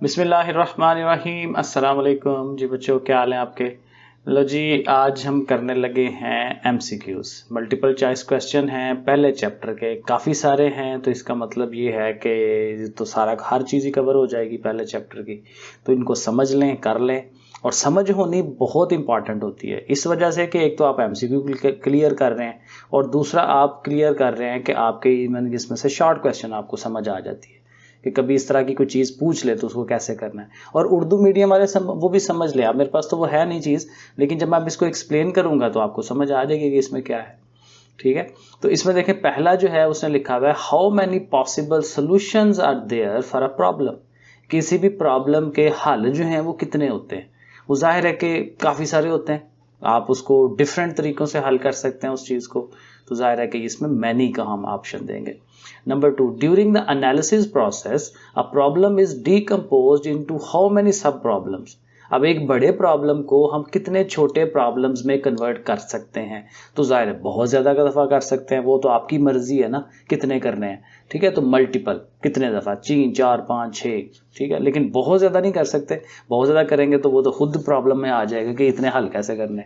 बिस्मिल्लाहिर्रहमानिर्रहीम। अस्सलाम वालेकुम जी बच्चों, क्या हाल है आपके। लो जी, आज हम करने लगे हैं MCQs, मल्टीपल चॉइस क्वेश्चन हैं पहले चैप्टर के। काफ़ी सारे हैं तो इसका मतलब ये है कि तो सारा हर चीज़ ही कवर हो जाएगी पहले चैप्टर की। तो इनको समझ लें, कर लें, और समझ होनी बहुत इंपॉर्टेंट होती है इस वजह से कि एक तो आप MCQ क्लियर कर रहे हैं और दूसरा आप क्लियर कर रहे हैं कि आपके इसमें से शॉर्ट क्वेश्चन आपको समझ आ जाती है कि कभी इस तरह की कोई चीज़ पूछ ले तो उसको कैसे करना है। और उर्दू मीडियम वाले वो भी समझ ले। आप मेरे पास तो वो है नहीं चीज़, लेकिन जब मैं इसको एक्सप्लेन करूंगा तो आपको समझ आ जाएगी कि इसमें क्या है। ठीक है, तो इसमें देखें, पहला जो है उसने लिखा हुआ है how many possible solutions are there for a problem. किसी भी प्रॉब्लम के हल जो हैं वो कितने होते हैं। वो जाहिर है कि काफ़ी सारे होते हैं, आप उसको डिफरेंट तरीकों से हल कर सकते हैं उस चीज़ को। तो जाहिर है कि इसमें मैनी का हम ऑप्शन देंगे। Number 2, during the analysis process, a problem is decomposed into how many sub problems. अब एक बड़े प्रॉब्लम को हम कितने छोटे प्रॉब्लम्स में कन्वर्ट कर सकते हैं। तो जाहिर है बहुत ज़्यादा का दफ़ा कर सकते हैं, वो तो आपकी मर्जी है ना कितने करने हैं। ठीक है, तो मल्टीपल कितने दफ़ा, 3 4 5 6। ठीक है, लेकिन बहुत ज़्यादा नहीं कर सकते। बहुत ज़्यादा करेंगे तो वो तो खुद प्रॉब्लम में आ जाएगा कि इतने हल कैसे करने।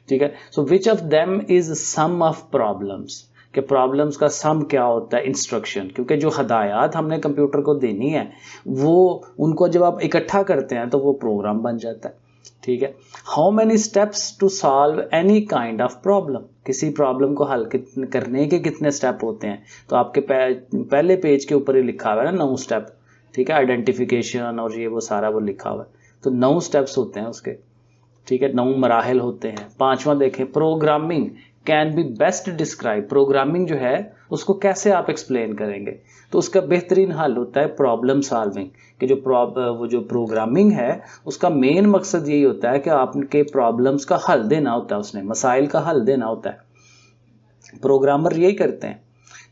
ठीक है, so which of them is sum of problems, कि प्रॉब्लम्स का सम क्या होता है, इंस्ट्रक्शन। क्योंकि जो हदायत हमने कंप्यूटर को देनी है वो उनको जब आप इकट्ठा करते हैं तो वो प्रोग्राम बन जाता है। ठीक है, how many steps to solve any kind of problem, किसी प्रॉब्लम को हल करने के कितने स्टेप होते हैं। तो आपके पहले पेज के ऊपर ही लिखा हुआ है ना 9 स्टेप। ठीक है, आइडेंटिफिकेशन और ये वो सारा वो लिखा हुआ है, तो 9 स्टेप्स होते हैं उसके। ठीक है, 9 मराहल होते हैं। 5वां देखें, programming can be best describe. Programming जो है उसको कैसे आप एक्सप्लेन करेंगे। तो उसका बेहतरीन हल होता है प्रॉब्लम सॉल्विंग, कि वो जो प्रोग्रामिंग है उसका मेन मकसद यही होता है कि आपके प्रॉब्लम्स का हल देना होता है, उसने मसाइल का हल देना होता है। प्रोग्रामर यही करते हैं।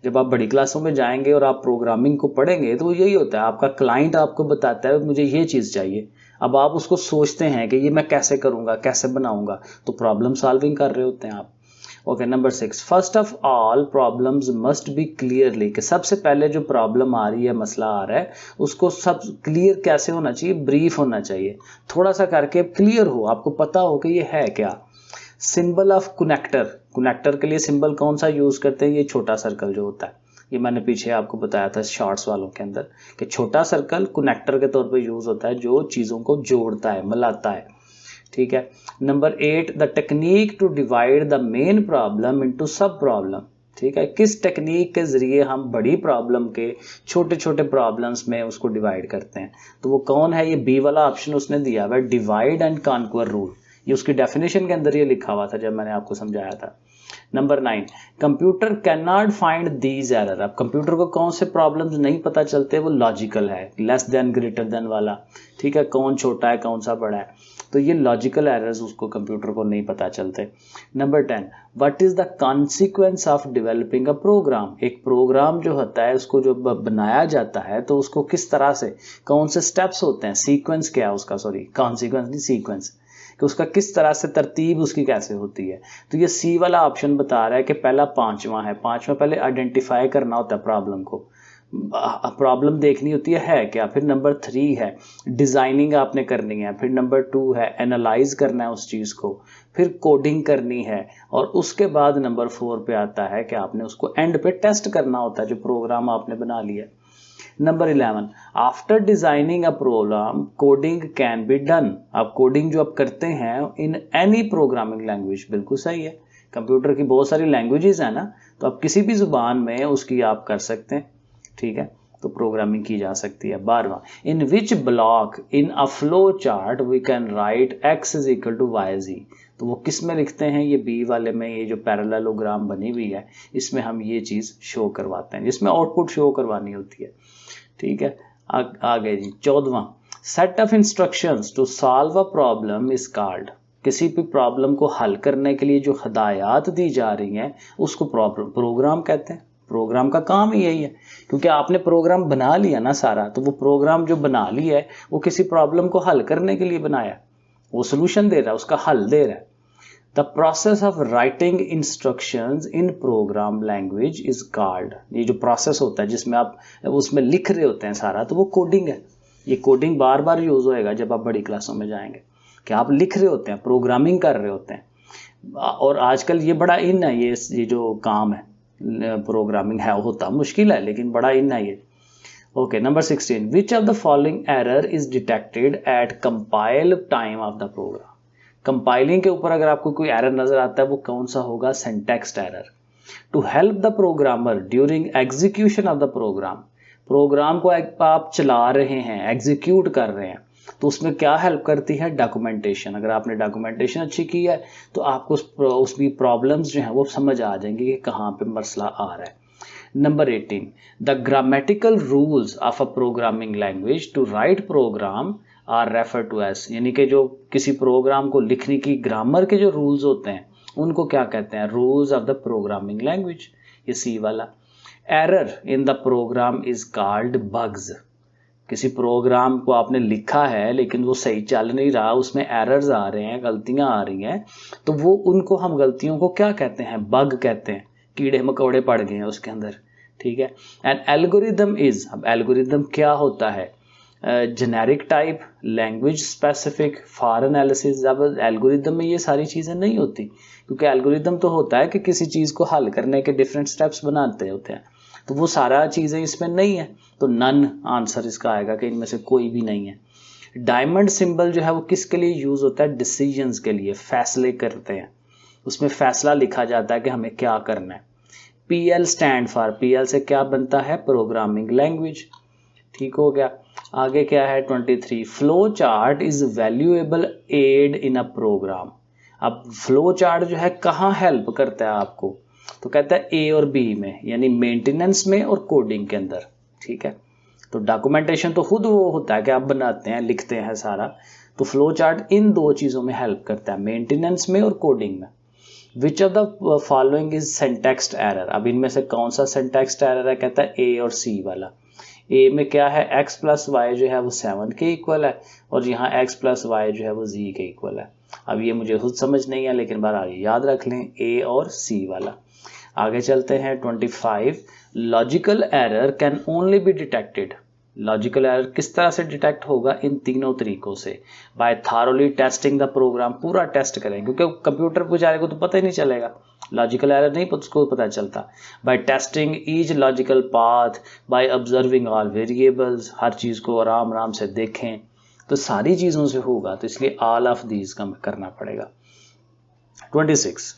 जब आप बड़ी क्लासों में जाएंगे और आप प्रोग्रामिंग को पढ़ेंगे तो यही होता है, आपका क्लाइंट आपको बताता है मुझे ये चीज़ चाहिए। अब आप उसको सोचते हैं कि ये मैं कैसे करूँगा, कैसे बनाऊँगा, तो प्रॉब्लम सॉल्विंग कर रहे होते हैं आप। Okay, number 6, first of all problems must be clearly, कि सबसे पहले जो प्रॉब्लम आ रही है, मसला आ रहा है, उसको सब क्लियर कैसे होना चाहिए, ब्रीफ होना चाहिए। थोड़ा सा करके क्लियर हो, आपको पता हो कि ये है क्या। सिंबल ऑफ कनेक्टर, कनेक्टर के लिए सिंबल कौन सा यूज करते हैं, ये छोटा सर्कल जो होता है, ये मैंने पीछे आपको बताया था शॉर्ट्स वालों के अंदर कि छोटा सर्कल कनेक्टर के तौर पे यूज होता है, जो चीज़ों को जोड़ता है, मिलाता है। ठीक है, number 8, the technique to divide the main problem into sub problem. ठीक है, किस टेक्निक के जरिए हम बड़ी प्रॉब्लम के छोटे छोटे प्रॉब्लम्स में उसको डिवाइड करते हैं। तो वो कौन है, ये बी वाला ऑप्शन उसने दिया हुआ है, डिवाइड एंड कॉन्क्वर रूल। ये उसकी डेफिनेशन के अंदर ये लिखा हुआ था जब मैंने आपको समझाया था। Number 9, computer can not find these error. अब कंप्यूटर को कौन से प्रॉब्लम्स नहीं पता चलते, वो लॉजिकल है, लेस देन ग्रेटर देन वाला। ठीक है, कौन छोटा है कौन सा बड़ा है, तो ये लॉजिकल एरर्स उसको कंप्यूटर को नहीं पता चलते। Number 10, what is the consequence of developing a program. एक प्रोग्राम जो होता है उसको जो बनाया जाता है तो उसको किस तरह से, कौन से स्टेप्स होते हैं, सीक्वेंस क्या है उसका, सॉरी कॉन्सिक्वेंस नहीं सीक्वेंस, कि उसका किस तरह से तरतीब उसकी कैसे होती है। तो ये सी वाला ऑप्शन बता रहा है कि पहला 5वां है। 5वां पहले आइडेंटिफाई करना होता है प्रॉब्लम को, प्रॉब्लम देखनी होती है क्या। फिर नंबर 3 है डिजाइनिंग आपने करनी है। फिर नंबर 2 है एनालाइज करना है उस चीज को। फिर कोडिंग करनी है, और उसके बाद नंबर 4 पे आता है कि आपने उसको एंड पे टेस्ट करना होता है जो प्रोग्राम आपने बना लिया। Number 11, after designing a program coding can be done. आप कोडिंग जो आप करते हैं इन एनी प्रोग्रामिंग लैंग्वेज, बिल्कुल सही है, कंप्यूटर की बहुत सारी लैंग्वेजेस है ना, तो आप किसी भी जुबान में उसकी आप कर सकते हैं। ठीक है, तो प्रोग्रामिंग की जा सकती है। 12वां, in which block in a flow chart we can write x is equal to y। तो वो किस में लिखते हैं, ये बी वाले में, ये जो पैरेललोग्राम बनी हुई है इसमें हम ये चीज़ शो करवाते हैं, जिसमें आउटपुट शो करवानी होती है। ठीक है, आगे जी 14वां, set of instructions to solve a problem is called. किसी भी प्रॉब्लम को हल करने के लिए जो हदायत दी जा रही हैं उसको प्रोग्राम कहते हैं। प्रोग्राम का काम ही यही है, क्योंकि आपने प्रोग्राम बना लिया ना सारा, तो वो प्रोग्राम जो बना लिया है वो किसी प्रॉब्लम को हल करने के लिए बनाया, वो सोल्यूशन दे रहा है, उसका हल दे रहा है। The process of writing instructions in programme language is called. ये जो प्रोसेस होता है जिसमें आप उसमें लिख रहे होते हैं सारा, तो वो कोडिंग है। ये कोडिंग बार बार यूज होएगा जब आप बड़ी क्लासों में जाएंगे, कि आप लिख रहे होते हैं, प्रोग्रामिंग कर रहे होते हैं। और आजकल ये बड़ा इन है, ये जो काम है प्रोग्रामिंग है, होता मुश्किल है लेकिन बड़ा इन है ये। Okay, number 16, which of the following error is detected at compile time of the program. Compiling के ऊपर अगर आपको कोई एरर नजर आता है वो कौन सा होगा? Syntax error. To help the programmer during execution of the program, program को आप चला रहे हैं, एग्जीक्यूट कर रहे हैं, तो उसमें क्या हेल्प करती है? डॉक्यूमेंटेशन। अगर आपने डॉक्यूमेंटेशन अच्छी की है तो आपको उसकी प्रॉब्लम्स जो हैं वो समझ आ जाएंगे कि कहाँ पे मसला आ रहा है। Number 18, the grammatical rules of a programming language to write program are refer to as, यानी कि जो किसी प्रोग्राम को लिखने की ग्रामर के जो रूल्स होते हैं उनको क्या कहते हैं? Rules of the programming language. ये सी वाला। Error in the program is called bugs. किसी प्रोग्राम को आपने लिखा है लेकिन वो सही चल नहीं रहा, उसमें एरर्स आ रहे हैं, गलतियां आ रही हैं, तो वो उनको हम गलतियों को क्या कहते हैं? बग कहते हैं। कीड़े मकोड़े पड़ गए हैं उसके अंदर, ठीक है। एंड एल्गोरिदम इज, अब एल्गोरिदम क्या होता है? Generic type, language specific, for analysis. अब एल्गोरिदम में ये सारी चीज़ें नहीं होती, क्योंकि एल्गोरिदम तो होता है कि किसी चीज़ को हल करने के डिफरेंट स्टेप्स बनाते होते हैं, तो वो सारा चीज़ें इसमें नहीं है, तो नन आंसर इसका आएगा कि इनमें से कोई भी नहीं है। डायमंड सिंबल जो है वो किसके लिए यूज होता है? डिसीजंस के लिए, फैसले करते हैं, उसमें फैसला लिखा जाता है कि हमें क्या करना है। PL स्टैंड फॉर, PL से क्या बनता है? Programming language. ठीक हो गया। आगे क्या है? 23, flow chart is valuable aid in a program. अब फ्लो चार्ट जो है कहाँ हेल्प करता है आपको? तो कहता है A और B में, यानी मेंटेनेंस में और कोडिंग के अंदर, ठीक है। तो डॉक्यूमेंटेशन तो खुद वो होता है कि आप बनाते हैं, लिखते हैं सारा, तो फ्लो चार्ट इन दो चीज़ों में हेल्प करता है, मेंटेनेंस में और कोडिंग में। विच of the following is syntax error. अब इनमें से कौन सा सिंटैक्स एरर है? कहता है A और C वाला। A में क्या है? x प्लस वाई जो है वो 7 के इक्वल है, और यहाँ x प्लस वाई जो है वो z के इक्वल है। अब ये मुझे खुद समझ नहीं है लेकिन बहरहाल याद रख लें, A और C वाला। आगे चलते हैं 25, logical error can only be detected. Logical error किस तरह से डिटेक्ट होगा? इन तीनों तरीकों से। By thoroughly testing the program, पूरा टेस्ट करें, क्योंकि कंप्यूटर बेचारे को तो पता ही नहीं चलेगा, लॉजिकल एरर नहीं उसको पता चलता। By testing each logical path, by observing all variables, हर चीज़ को आराम आराम से देखें, तो सारी चीज़ों से होगा, तो इसलिए ऑल ऑफ दीज का करना पड़ेगा। 26,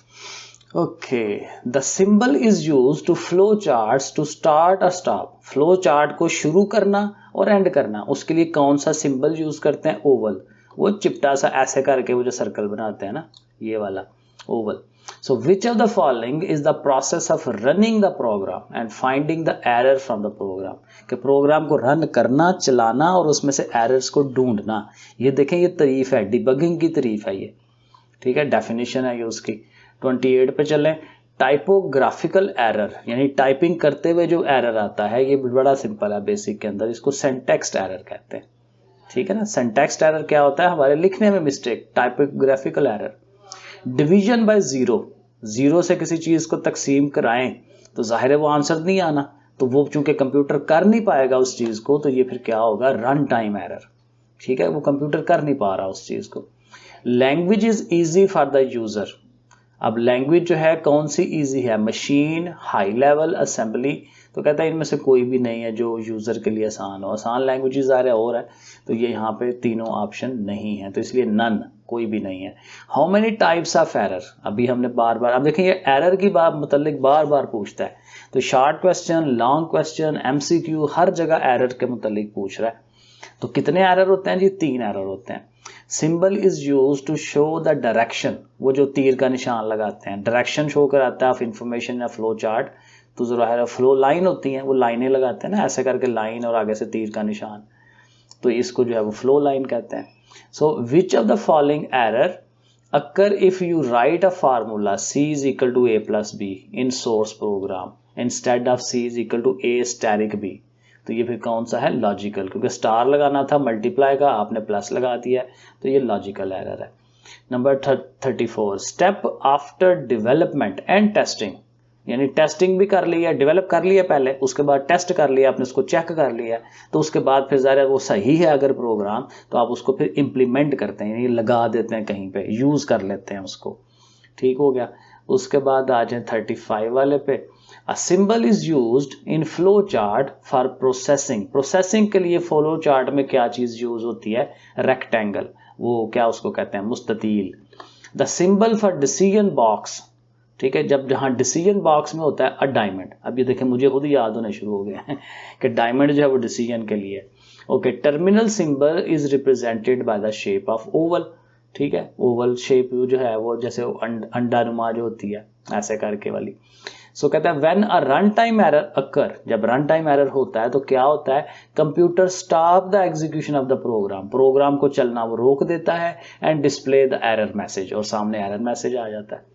okay, the symbol is use to flow charts to start a stop. Flow chart को शुरू करना और एंड करना, उसके लिए कौन सा सिंबल यूज करते हैं? ओवल। वो चिपटा सा ऐसे करके वो जो सर्कल बनाते हैं ना, ये वाला oval. So which of the following is the process of running the program and finding the error from the program. कि प्रोग्राम को रन करना, चलाना और उसमें से एरर्स को ढूंढना। ये देखें, ये तारीफ है, डिबगिंग की तारीफ है ये, ठीक है, डेफिनेशन है ये उसकी। 28 पे चलें। टाइपोग्राफिकल एरर, यानी टाइपिंग करते हुए जो एरर आता है, ये बड़ा सिंपल है बेसिक के अंदर, इसको सिंटैक्स एरर कहते हैं, ठीक है ना। सिंटैक्स एरर क्या होता है? हमारे लिखने में mistake, typographical error. Division by zero, zero से किसी चीज को तकसीम कराएं तो जाहिर है वो आंसर नहीं आना, तो वो चूंकि कंप्यूटर कर नहीं पाएगा उस चीज को, तो ये फिर क्या होगा? रन टाइम एरर, ठीक है, वो कंप्यूटर कर नहीं पा रहा उस चीज को। Language is easy for the user. अब लैंग्वेज जो है कौन सी इजी है? Machine, high level, assembly. तो कहता है इनमें से कोई भी नहीं है जो यूजर के लिए आसान हो। आसान लैंग्वेजेस आ रहे और है, तो ये यहाँ पे तीनों ऑप्शन नहीं है, तो इसलिए नन, कोई भी नहीं है। How many types of error, अभी हमने बार बार, अब देखें ये एरर की बात मुतल्लिक बार बार पूछता है, तो short question, long question, MCQ, हर जगह एरर के मुतल्लिक पूछ रहा है। तो कितने एरर होते हैं जी? 3 एरर होते हैं। Symbol is use to show the direction, वो जो तीर का निशान लगाते हैं, डायरेक्शन शो कराता है ऑफ इंफॉर्मेशन या फ्लो चार्ट। तो जरा फ्लो लाइन होती है, वो लाइनें लगाते हैं ना, ऐसे करके लाइन और आगे से तीर का निशान, तो इसको जो है वो फ्लो लाइन कहते हैं। So which of the following error occur if you write a formula C is equal to A plus B in source program instead of C is equal to A steric B। तो ये फिर कौन सा है? Logical, क्योंकि star लगाना था multiply का, आपने प्लस लगा दिया, तो ये लॉजिकल एरर है। Number 34, step after development and testing. यानी टेस्टिंग भी कर ली है, डेवलप कर लिया पहले, उसके बाद टेस्ट कर लिया आपने, उसको चेक कर लिया, तो उसके बाद फिर ज़रा वो सही है अगर प्रोग्राम, तो आप उसको फिर इम्प्लीमेंट करते हैं, यानी लगा देते हैं कहीं पे, यूज़ कर लेते हैं उसको। ठीक हो गया। उसके बाद आ जाए 35 वाले पे। A symbol is used in flow chart for processing. Processing के लिए फ्लो चार्ट में क्या चीज़ यूज होती है? रेक्टेंगल, वो क्या उसको कहते हैं, मुस्ततील। The symbol for decision box, ठीक है, जब जहाँ डिसीजन बॉक्स में होता है अ डायमंड। अब ये देखें मुझे खुद ही याद होने शुरू हो गए हैं कि डायमंड जो है वो डिसीजन के लिए। Okay, terminal symbol is represented by the shape of Oval. ठीक है, ओवल शेप जो है वो जैसे अंडा नुमा जो होती है ऐसे करके वाली। सो कहता है when a run time error अकर, जब रन टाइम एरर होता है तो क्या होता है? Computer stop the execution of the program, program को चलना वो रोक देता है, and display the error message, और सामने एरर मैसेज आ जाता है।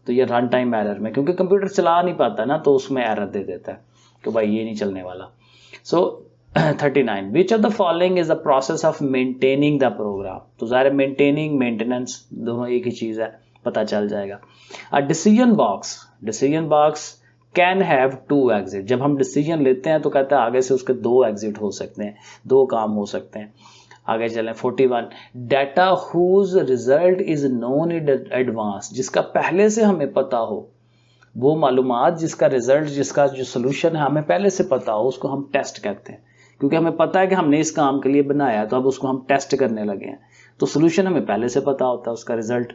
तो ये रन टाइम एरर में, क्योंकि कंप्यूटर चला नहीं पाता ना, तो उसमें एरर दे देता है कि भाई ये नहीं चलने वाला। So 39, which of the following is the process of maintaining the program. तो ज़ाहिर मेंटेनिंग मेंटेनेंस दोनों एक ही चीज़ है, पता चल जाएगा। A decision box can have 2 exit. जब हम डिसीजन लेते हैं तो कहता है आगे से उसके 2 एग्जिट हो सकते हैं, 2 काम हो सकते हैं। आगे चलें 41, data whose result is known in advance, जिसका पहले से हमें पता हो, वो मालूमात जिसका रिजल्ट, जिसका जो सोल्यूशन है हमें पहले से पता हो, उसको हम टेस्ट कहते हैं। क्योंकि हमें पता है कि हमने इस काम के लिए बनाया, तो अब उसको हम टेस्ट करने लगे हैं, तो सोल्यूशन हमें पहले से पता होता है, उसका result.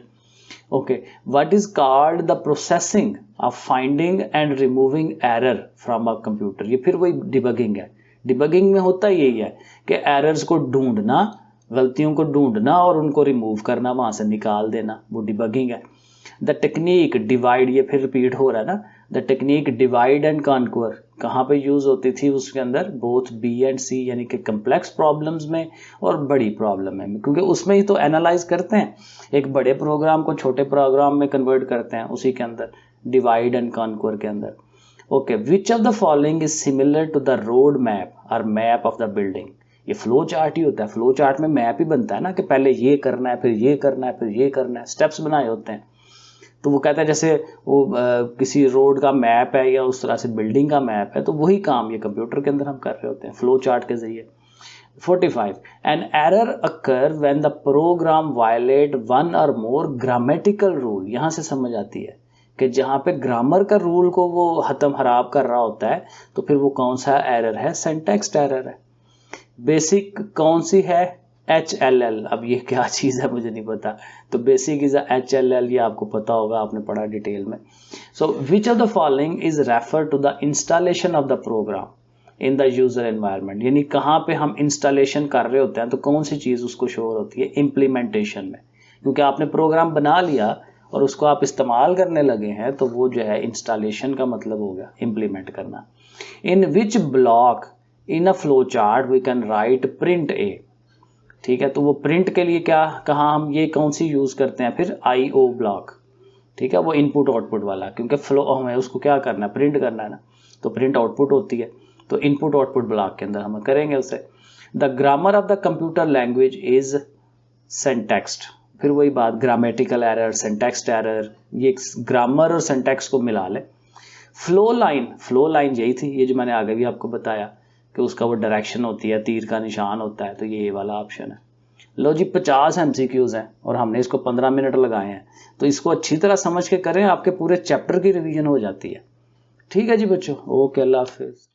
Okay, what is called the processing of finding and removing error from a computer. ये फिर वही डिबगिंग है। डिबगिंग में होता यही है कि एरर्स को ढूंढना, गलतियों को ढूंढना और उनको रिमूव करना, वहां से निकाल देना, वो डिबगिंग है। द टेक्निक डिवाइड, ये फिर रिपीट हो रहा है ना, the technique divide and conquer कहाँ पे यूज होती थी? उसके अंदर बोथ बी एंड सी, यानी कि कम्प्लेक्स प्रॉब्लम्स में और बड़ी प्रॉब्लम में, क्योंकि उसमें ही तो एनालाइज करते हैं, एक बड़े प्रोग्राम को छोटे प्रोग्राम में कन्वर्ट करते हैं, उसी के अंदर डिवाइड एंड कॉन्क्वर के अंदर। Okay, which of the following is similar to the road map or map of the building. ये फ्लो चार्ट ही होता है, फ्लो चार्ट में मैप ही बनता है ना, कि पहले ये करना है, फिर ये करना है, फिर ये करना है, स्टेप्स बनाए होते हैं। तो वो कहता है जैसे वो किसी रोड का मैप है या उस तरह से बिल्डिंग का मैप है, तो वही काम ये कंप्यूटर के अंदर हम कर रहे होते हैं फ्लो चार्ट के जरिए। 45, an error occur when the program violate one or more grammatical rule. यहाँ से समझ आती है कि जहाँ पे ग्रामर का रूल को वो हतम हराब कर रहा होता है, तो फिर वो कौन सा एरर है? सिंटैक्स एरर है। बेसिक कौन सी है? HLL। अब ये क्या चीज़ है मुझे नहीं पता, तो बेसिक इज HLL, ये आपको पता होगा, आपने पढ़ा डिटेल में। So which of the following is refer to the installation of the program in the user environment. यानी कहाँ पे हम इंस्टॉलेशन कर रहे होते हैं, तो कौन सी चीज़ उसको शो होती है? इम्प्लीमेंटेशन में, क्योंकि आपने प्रोग्राम बना लिया और उसको आप इस्तेमाल करने लगे हैं, तो वो जो है इंस्टॉलेशन का मतलब हो गया इम्प्लीमेंट करना। In which block in a flow chart we can write print A. ठीक है, तो वो प्रिंट के लिए क्या कहाँ हम ये कौन सी यूज करते हैं? फिर IO ब्लॉक। ठीक है, वो इनपुट आउटपुट वाला, क्योंकि फ्लो हमें उसको क्या करना है? प्रिंट करना है ना, तो प्रिंट आउटपुट होती है, तो इनपुट आउटपुट ब्लॉक के अंदर हम करेंगे उसे। The grammar of the computer language is syntax. फिर वही बात, ग्रामेटिकल एरर, सिंटैक्स एरर, ये ग्रामर और सिंटैक्स को मिला ले। फ्लो लाइन यही थी, ये जो मैंने आगे भी आपको बताया कि उसका वो डायरेक्शन होती है, तीर का निशान होता है, तो ये वाला ऑप्शन है। लो जी, 50 MCQs हैं और हमने इसको 15 मिनट लगाए हैं, तो इसको अच्छी तरह समझ के करें, आपके पूरे चैप्टर की रिवीजन हो जाती है। ठीक है जी बच्चों, ओके, अल्लाह हाफिज।